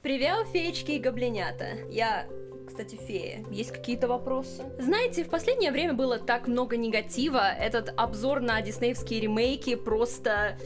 Привет, феечки и гоблинята. Я, кстати, фея. Есть какие-то вопросы? Знаете, в последнее время было так много негатива. Этот обзор на диснеевские ремейки просто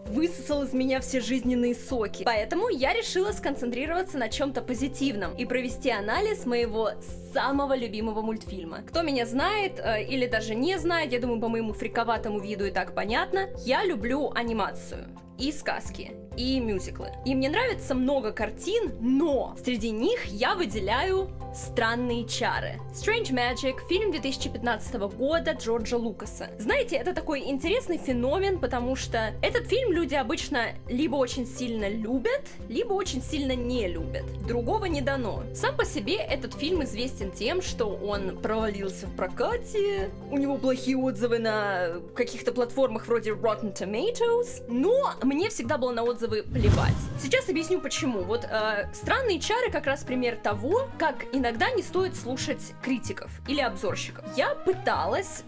высосал из меня все жизненные соки. Поэтому я решила сконцентрироваться на чем-то позитивном и провести анализ моего самого любимого мультфильма. Кто меня знает или даже не знает, я думаю, по моему фриковатому виду и так понятно, я люблю анимацию. И сказки, и мюзиклы. И мне нравится много картин, но среди них я выделяю «Странные чары». Strange Magic, фильм 2015 года Джорджа Лукаса. Знаете, это такой интересный феномен, потому что этот фильм люди обычно либо очень сильно любят, либо очень сильно не любят. Другого не дано. Сам по себе этот фильм известен тем, что он провалился в прокате, у него плохие отзывы на каких-то платформах вроде Rotten Tomatoes, но мне всегда было на отзывы плевать. Сейчас объясню почему. Вот «Странные чары» как раз пример того, как иногда не стоит слушать критиков или обзорщиков. Я пыталась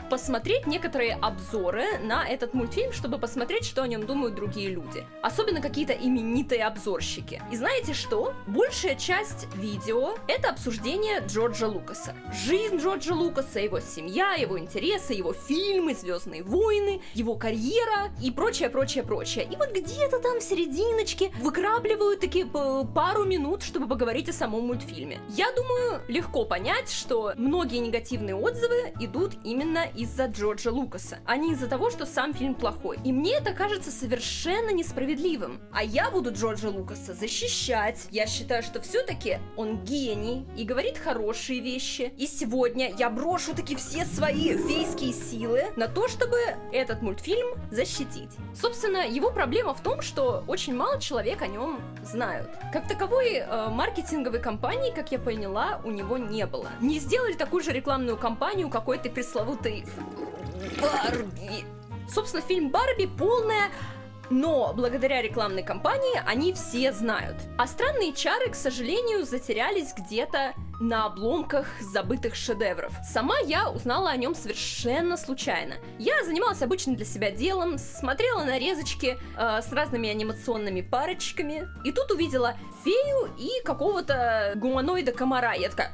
посмотреть некоторые обзоры на этот мультфильм, чтобы посмотреть, что о нем думают другие люди. Особенно какие-то именитые обзорщики. И знаете что? Большая часть видео — это обсуждение Джорджа Лукаса. Жизнь Джорджа Лукаса, его семья, его интересы, его фильмы, «Звездные войны», его карьера и прочее. И вот где-то там в серединочке выкрабливают такие пару минут, чтобы поговорить о самом мультфильме. Я думаю, легко понять, что многие негативные отзывы идут именно из-за Джорджа Лукаса, а не из-за того, что сам фильм плохой. И мне это кажется совершенно несправедливым. А я буду Джорджа Лукаса защищать. Я считаю, что все-таки он гений и говорит хорошие вещи. И сегодня я брошу таки все свои фейские силы на то, чтобы этот мультфильм защитить. Собственно, его проблема в том, что очень мало человек о нем знают. Как таковой маркетинговой кампании, как я поняла, у него не было. Не сделали такую же рекламную кампанию какой-то пресловутой Барби. Собственно, фильм «Барби» полная... Но благодаря рекламной кампании они все знают. А «Странные чары», к сожалению, затерялись где-то на обломках забытых шедевров. Сама я узнала о нем совершенно случайно. Я занималась обычным для себя делом, смотрела нарезочки с разными анимационными парочками, и тут увидела фею и какого-то гуманоида-комара. Я такая...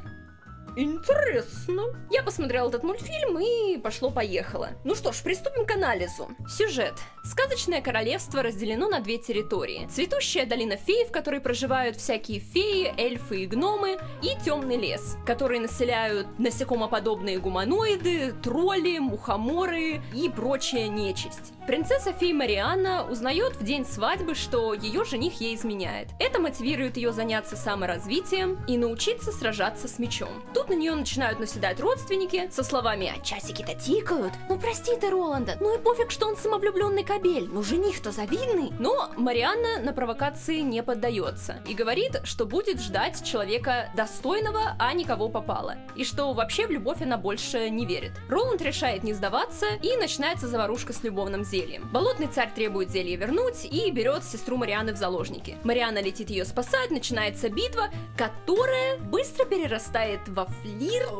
Интересно. Я посмотрела этот мультфильм и пошло-поехало. Ну что ж, приступим к анализу. Сюжет. Сказочное королевство разделено на две территории. Цветущая долина фей, в которой проживают всякие феи, эльфы и гномы, и темный лес, который населяют насекомоподобные гуманоиды, тролли, мухоморы и прочая нечисть. Принцесса фей Марианна узнает в день свадьбы, что ее жених ей изменяет. Это мотивирует ее заняться саморазвитием и научиться сражаться с мечом. Тут на нее начинают наседать родственники со словами: «А часики-то тикают, ну прости ты Роланда, ну и пофиг, что он самовлюбленный кобель, ну жених-то завидный». Но Марианна на провокации не поддается и говорит, что будет ждать человека достойного, а не кого попало, и что вообще в любовь она больше не верит. Роланд решает не сдаваться, и начинается заварушка с любовным зельем. Болотный царь требует зелье вернуть и берет сестру Марианны в заложники. Марианна летит ее спасать, начинается битва, которая быстро перерастает во флирт,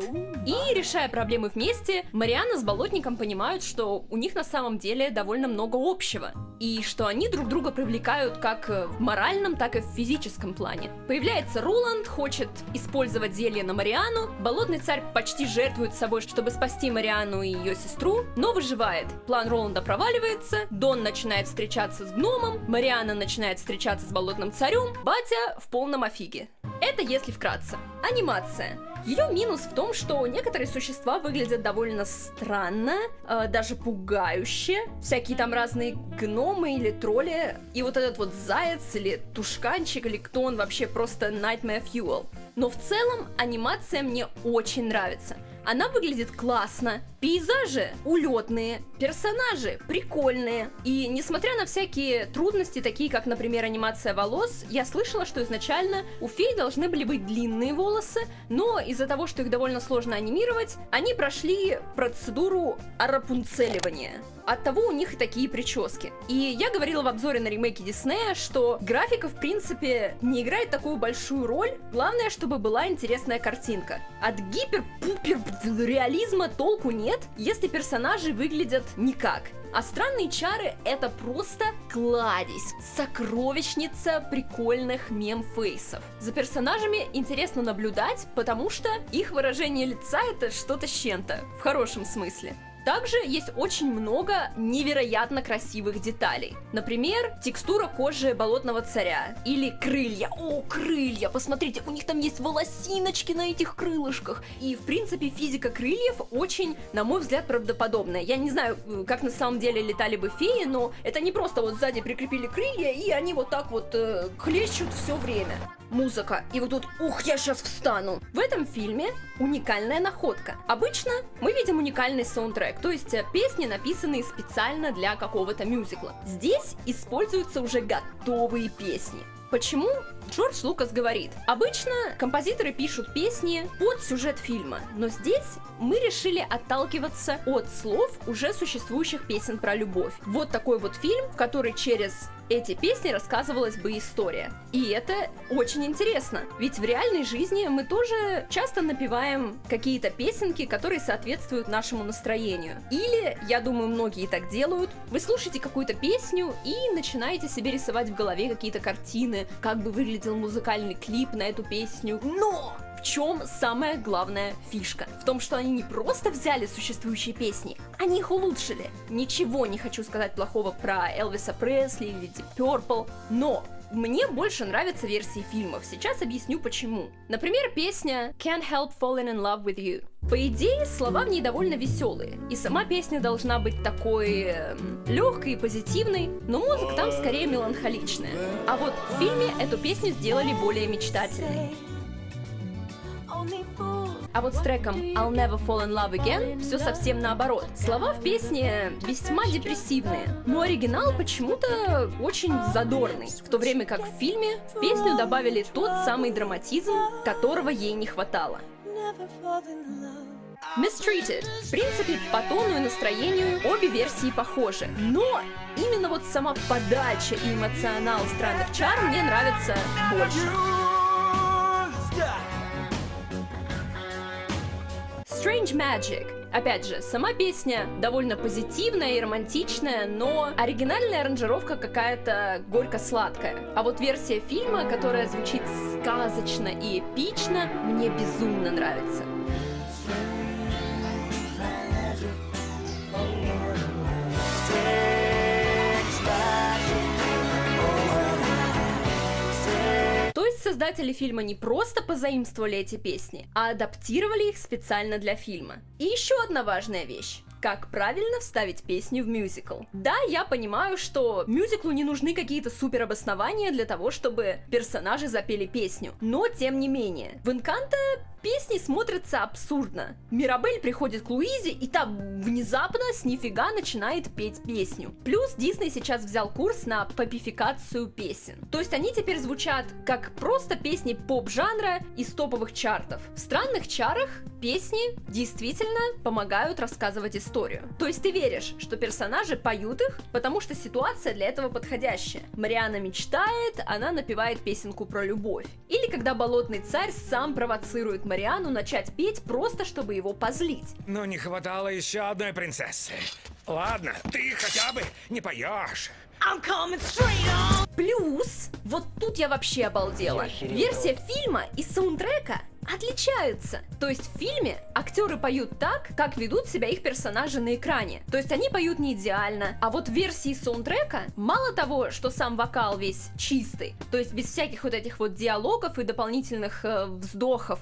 и, решая проблемы вместе, Марианна с болотником понимают, что у них на самом деле довольно много общего, и что они друг друга привлекают как в моральном, так и в физическом плане. Появляется Роланд, хочет использовать зелье на Марианну, болотный царь почти жертвует собой, чтобы спасти Марианну и ее сестру, но выживает. План Роланда проваливается, Дон начинает встречаться с гномом, Марианна начинает встречаться с болотным царем, батя в полном офиге. Это если вкратце. Анимация. Ее минус в том, что некоторые существа выглядят довольно странно, даже пугающе. Всякие там разные гномы или тролли. И вот этот вот заяц или тушканчик, или кто он вообще, просто nightmare fuel. Но в целом анимация мне очень нравится. Она выглядит классно, пейзажи улетные, персонажи прикольные. И несмотря на всякие трудности, такие как, например, анимация волос, я слышала, что изначально у фей должны были быть длинные волосы, но из-за того, что их довольно сложно анимировать, они прошли процедуру арапунцеливания. Оттого у них и такие прически. И я говорила в обзоре на ремейки Диснея, что графика, в принципе, не играет такую большую роль. Главное, чтобы была интересная картинка. От гипер-пупер реализма толку нет, если персонажи выглядят никак. А «Странные чары» — это просто кладезь, сокровищница прикольных мем-фейсов. За персонажами интересно наблюдать, потому что их выражение лица — это что-то с чем-то, в хорошем смысле. Также есть очень много невероятно красивых деталей. Например, текстура кожи болотного царя. Или крылья. О, крылья! Посмотрите, у них там есть волосиночки на этих крылышках. И, в принципе, физика крыльев очень, на мой взгляд, правдоподобная. Я не знаю, как на самом деле летали бы феи, но это не просто вот сзади прикрепили крылья, и они вот так вот хлещут все время. Музыка. И вот тут, ух, я сейчас встану. В этом фильме уникальная находка. Обычно мы видим уникальный саундтрек, то есть песни, написанные специально для какого-то мюзикла. Здесь используются уже готовые песни. Почему? Джордж Лукас говорит, обычно композиторы пишут песни под сюжет фильма, но здесь мы решили отталкиваться от слов уже существующих песен про любовь. Вот такой вот фильм, в который через эти песни рассказывалась бы история. И это очень интересно, ведь в реальной жизни мы тоже часто напеваем какие-то песенки, которые соответствуют нашему настроению. Или, я думаю, многие так делают, вы слушаете какую-то песню и начинаете себе рисовать в голове какие-то картины, как бы выглядел музыкальный клип на эту песню. Но! В чем самая главная фишка? В том, что они не просто взяли существующие песни, они их улучшили. Ничего не хочу сказать плохого про Элвиса Пресли или Deep Purple, но мне больше нравятся версии фильмов. Сейчас объясню почему. Например, песня Can't Help Falling in Love with You. По идее, слова в ней довольно веселые, и сама песня должна быть такой легкой и позитивной, но музыка там скорее меланхоличная. А вот в фильме эту песню сделали более мечтательной. А вот с треком I'll Never Fall in Love Again все совсем наоборот. Слова в песне весьма депрессивные, но оригинал почему-то очень задорный, в то время как в фильме в песню добавили тот самый драматизм, которого ей не хватало. Mistreated. В принципе, по тону и настроению обе версии похожи, но именно вот сама подача и эмоционал «Странных чар» мне нравится больше. Strange Magic. Опять же, сама песня довольно позитивная и романтичная, но оригинальная аранжировка какая-то горько-сладкая. А вот версия фильма, которая звучит сказочно и эпично, мне безумно нравится. Создатели фильма не просто позаимствовали эти песни, а адаптировали их специально для фильма. И еще одна важная вещь. Как правильно вставить песню в мюзикл? Да, я понимаю, что мюзиклу не нужны какие-то супер обоснования для того, чтобы персонажи запели песню. Но, тем не менее, в «Энканто» песни смотрятся абсурдно. Мирабель приходит к Луизе, и та внезапно с нифига начинает петь песню. Плюс Дисней сейчас взял курс на попификацию песен. То есть они теперь звучат как просто песни поп-жанра из топовых чартов. В «Странных чарах» песни действительно помогают рассказывать историю. То есть ты веришь, что персонажи поют их, потому что ситуация для этого подходящая. Марианна мечтает, она напевает песенку про любовь. Или когда болотный царь сам провоцирует Марианну начать петь просто, чтобы его позлить. Но не хватало еще одной принцессы. Ладно, ты хотя бы не поешь. Плюс, вот тут я вообще обалдела. Версия фильма и саундтрека отличаются. То есть в фильме актеры поют так, как ведут себя их персонажи на экране. То есть они поют не идеально. А вот в версии саундтрека мало того, что сам вокал весь чистый, то есть без всяких вот этих вот диалогов и дополнительных вздохов.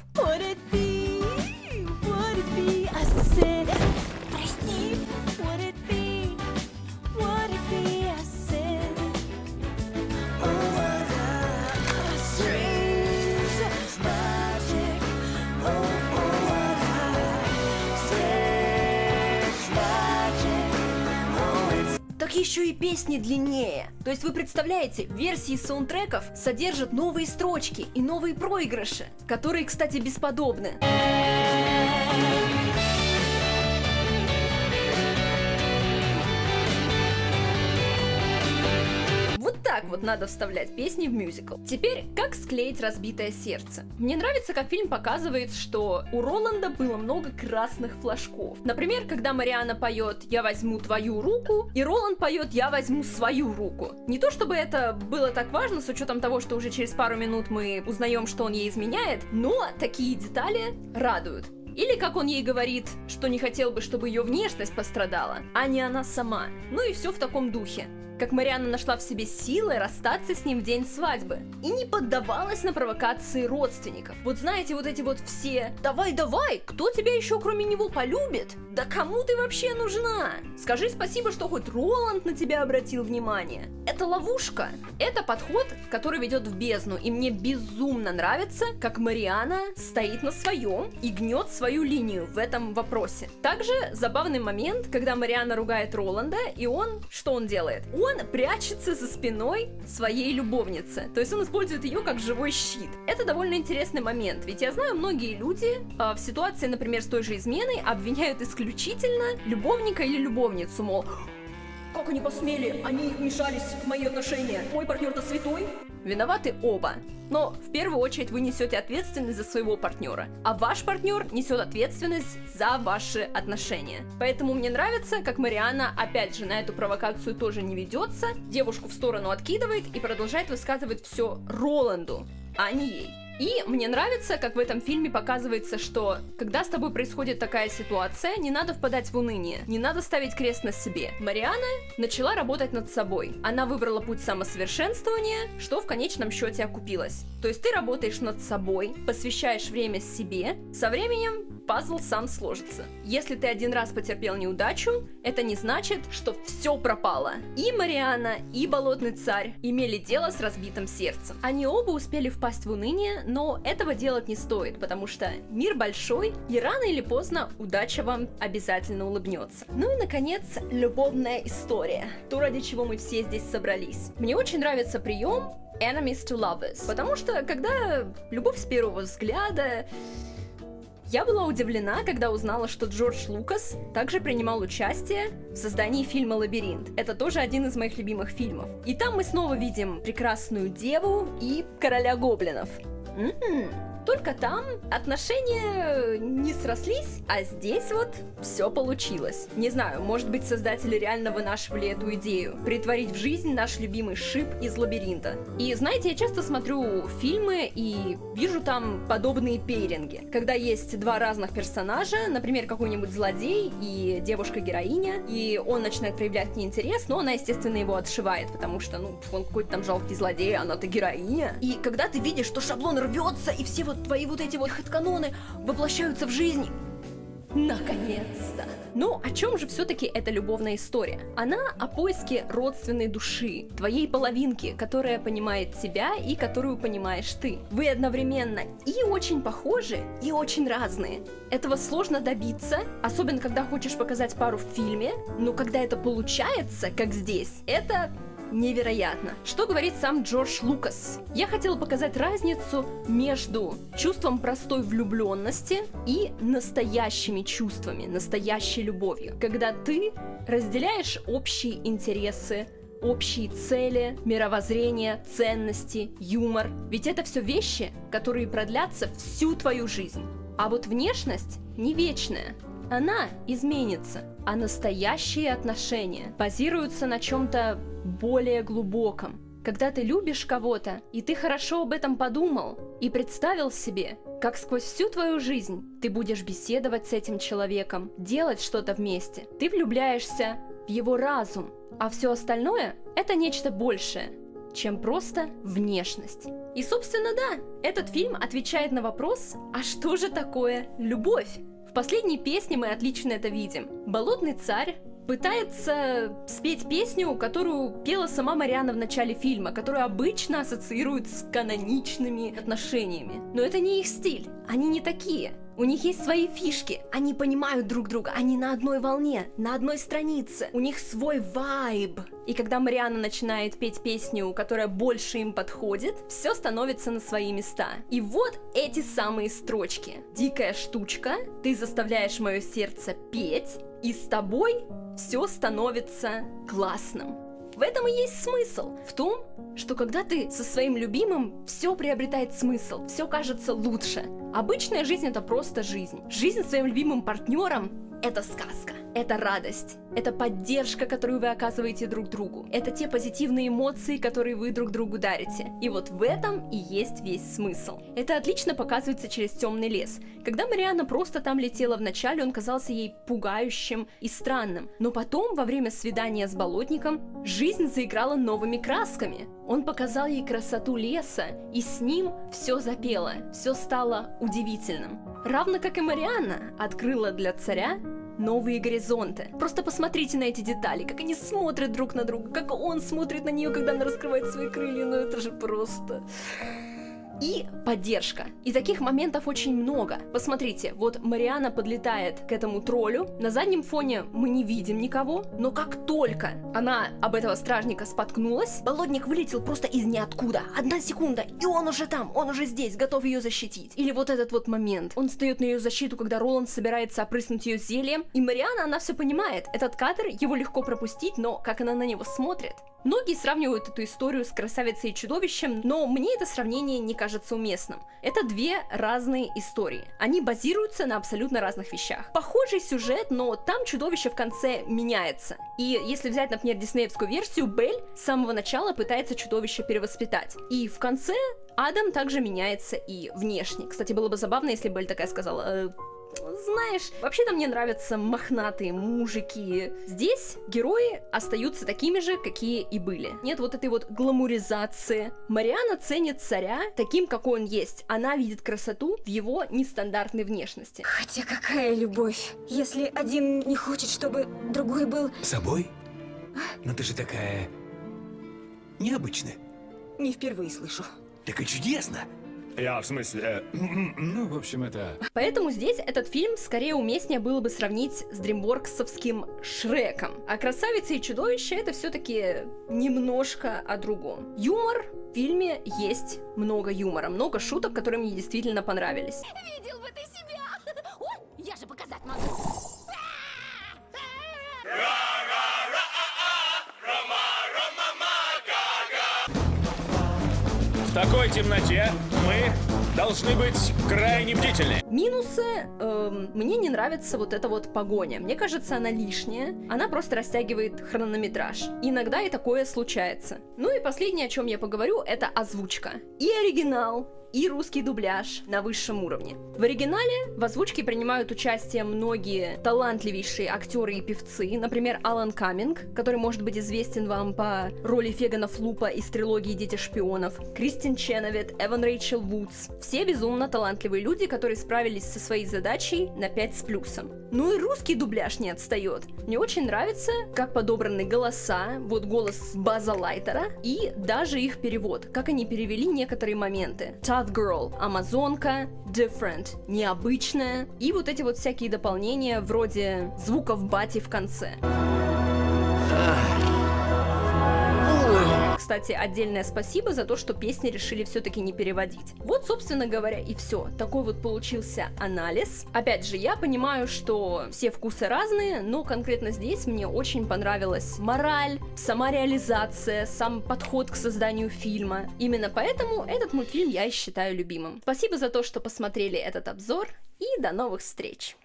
Так еще и песни длиннее. То есть вы представляете, версии саундтреков содержат новые строчки и новые проигрыши, которые, кстати, бесподобны. вот надо вставлять песни в мюзикл. Теперь, как склеить разбитое сердце? Мне нравится, как фильм показывает, что у Роланда было много красных флажков. Например, когда Марианна поет «Я возьму твою руку», и Роланд поет «Я возьму свою руку». Не то чтобы это было так важно, с учетом того, что уже через пару минут мы узнаем, что он ей изменяет, но такие детали радуют. Или как он ей говорит, что не хотел бы, чтобы ее внешность пострадала, а не она сама. Ну и все в таком духе. Как Марианна нашла в себе силы расстаться с ним в день свадьбы. И не поддавалась на провокации родственников. Вот знаете, вот эти вот все «Давай, кто тебя еще кроме него полюбит? Да кому ты вообще нужна? Скажи спасибо, что хоть Роланд на тебя обратил внимание». Это ловушка. Это подход, который ведет в бездну. И мне безумно нравится, как Марианна стоит на своем и гнет свою линию в этом вопросе. Также забавный момент, когда Марианна ругает Роланда, и что он делает? Он прячется за спиной своей любовницы. То есть он использует ее как живой щит. Это довольно интересный момент, ведь я знаю, многие люди в ситуации, например, с той же изменой обвиняют исключительно любовника или любовницу, мол, как они посмели, они вмешались в мои отношения, мой партнер-то святой. Виноваты оба. Но в первую очередь вы несете ответственность за своего партнера, а ваш партнер несет ответственность за ваши отношения. Поэтому мне нравится, как Марианна, опять же, на эту провокацию тоже не ведется, девушку в сторону откидывает и продолжает высказывать все Роланду, а не ей. И мне нравится, как в этом фильме показывается, что когда с тобой происходит такая ситуация, не надо впадать в уныние, не надо ставить крест на себе. Марианна начала работать над собой. Она выбрала путь самосовершенствования, что в конечном счете окупилось. То есть ты работаешь над собой, посвящаешь время себе, со временем пазл сам сложится. Если ты один раз потерпел неудачу, это не значит, что все пропало. И Марианна, и Болотный царь имели дело с разбитым сердцем. Они оба успели впасть в уныние, но этого делать не стоит, потому что мир большой, и рано или поздно удача вам обязательно улыбнется. Ну и, наконец, любовная история. То, ради чего мы все здесь собрались. Мне очень нравится прием enemies to lovers, потому что, когда любовь с первого взгляда... Я была удивлена, когда узнала, что Джордж Лукас также принимал участие в создании фильма «Лабиринт». Это тоже один из моих любимых фильмов. И там мы снова видим прекрасную деву и короля гоблинов. Только там отношения не срослись, а здесь вот все получилось. Не знаю, может быть, создатели реально вынашивали эту идею. Притворить в жизнь наш любимый шип из «Лабиринта». И знаете, я часто смотрю фильмы и вижу там подобные пейринги. Когда есть два разных персонажа, например, какой-нибудь злодей и девушка-героиня, и он начинает проявлять к ней интерес, но она, естественно, его отшивает, потому что, он какой-то там жалкий злодей, а она-то героиня. И когда ты видишь, что шаблон рвется, и все вот твои вот эти вот хэдканоны воплощаются в жизнь. Наконец-то! Но о чем же все-таки эта любовная история? Она о поиске родственной души, твоей половинки, которая понимает тебя и которую понимаешь ты. Вы одновременно и очень похожи, и очень разные. Этого сложно добиться, особенно когда хочешь показать пару в фильме, но когда это получается, как здесь, это... невероятно. Что говорит сам Джордж Лукас? Я хотела показать разницу между чувством простой влюбленности и настоящими чувствами, настоящей любовью. Когда ты разделяешь общие интересы, общие цели, мировоззрение, ценности, юмор. Ведь это все вещи, которые продлятся всю твою жизнь. А вот внешность не вечная. Она изменится, а настоящие отношения базируются на чем-то более глубоком. Когда ты любишь кого-то, и ты хорошо об этом подумал, и представил себе, как сквозь всю твою жизнь ты будешь беседовать с этим человеком, делать что-то вместе. Ты влюбляешься в его разум, а все остальное — это нечто большее, чем просто внешность. И, собственно, да, этот фильм отвечает на вопрос, а что же такое любовь? В последней песне мы отлично это видим. Болотный царь пытается спеть песню, которую пела сама Марианна в начале фильма, которую обычно ассоциируют с каноничными отношениями. Но это не их стиль, они не такие. У них есть свои фишки, они понимают друг друга, они на одной волне, на одной странице, у них свой вайб. И когда Марианна начинает петь песню, которая больше им подходит, все становится на свои места. И вот эти самые строчки. Дикая штучка, ты заставляешь мое сердце петь, и с тобой все становится классным. В этом и есть смысл. В том, что когда ты со своим любимым, все приобретает смысл, все кажется лучше. Обычная жизнь — это просто жизнь. Жизнь с своим любимым партнером — это сказка. Это радость, это поддержка, которую вы оказываете друг другу. Это те позитивные эмоции, которые вы друг другу дарите. И вот в этом и есть весь смысл. Это отлично показывается через «Темный лес». Когда Марианна просто там летела вначале, он казался ей пугающим и странным. Но потом, во время свидания с болотником, жизнь заиграла новыми красками. Он показал ей красоту леса, и с ним все запело, все стало удивительным. Равно как и Марианна открыла для царя новые горизонты. Просто посмотрите на эти детали, как они смотрят друг на друга, как он смотрит на нее, когда она раскрывает свои крылья, ну это же просто... И поддержка. И таких моментов очень много. Посмотрите, вот Марианна подлетает к этому троллю, на заднем фоне мы не видим никого, но как только она об этого стражника споткнулась, болотник вылетел просто из ниоткуда. 1 секунда, и он уже там, он уже здесь, готов ее защитить. Или вот этот вот момент. Он встает на ее защиту, когда Роланд собирается опрыснуть ее зельем, и Марианна, она все понимает. Этот кадр, его легко пропустить, но как она на него смотрит. Многие сравнивают эту историю с «Красавицей и чудовищем», но мне это сравнение не кажется уместным. Это две разные истории. Они базируются на абсолютно разных вещах. Похожий сюжет, но там чудовище в конце меняется. И если взять, например, диснеевскую версию, Белль с самого начала пытается чудовище перевоспитать. И в конце Адам также меняется и внешне. Кстати, было бы забавно, если Белль такая сказала... Знаешь, вообще-то мне нравятся мохнатые мужики. Здесь герои остаются такими же, какие и были. Нет вот этой вот гламуризации. Марианна ценит царя таким, какой он есть. Она видит красоту в его нестандартной внешности. Хотя какая любовь, если один не хочет, чтобы другой был... Собой? Но ты же такая... необычная. Не впервые слышу. Так и чудесно. Я в смысле... ну, в общем, это... Поэтому здесь этот фильм скорее уместнее было бы сравнить с дримворксовским Шреком. А «Красавица и чудовище» — это все-таки немножко о другом. Юмор в фильме есть много юмора, много шуток, которые мне действительно понравились. Видел бы ты себя! Ой, я же показать могу! В такой темноте мы должны быть крайне бдительны. Минусы. Мне не нравится вот эта вот погоня. Мне кажется, она лишняя. Она просто растягивает хронометраж. Иногда и такое случается. Ну и последнее, о чем я поговорю, это озвучка. И оригинал, и русский дубляж на высшем уровне. В оригинале в озвучке принимают участие многие талантливейшие актеры и певцы, например, Алан Каминг, который может быть известен вам по роли Фегана Флупа из трилогии «Дети шпионов», Кристин Ченовит, Эван Рэйчел Вудс. Все безумно талантливые люди, которые справились со своей задачей на 5 с плюсом. Ну и русский дубляж не отстает. Мне очень нравится, как подобраны голоса, вот голос База Лайтера, и даже их перевод, как они перевели некоторые моменты. Tough Girl, Амазонка, Different, необычная, и вот эти вот всякие дополнения вроде звуков бати в конце. Кстати, отдельное спасибо за то, что песни решили все-таки не переводить. Вот, собственно говоря, и все. Такой вот получился анализ. Опять же, я понимаю, что все вкусы разные, но конкретно здесь мне очень понравилась мораль, сама реализация, сам подход к созданию фильма. Именно поэтому этот мультфильм я и считаю любимым. Спасибо за то, что посмотрели этот обзор, и до новых встреч!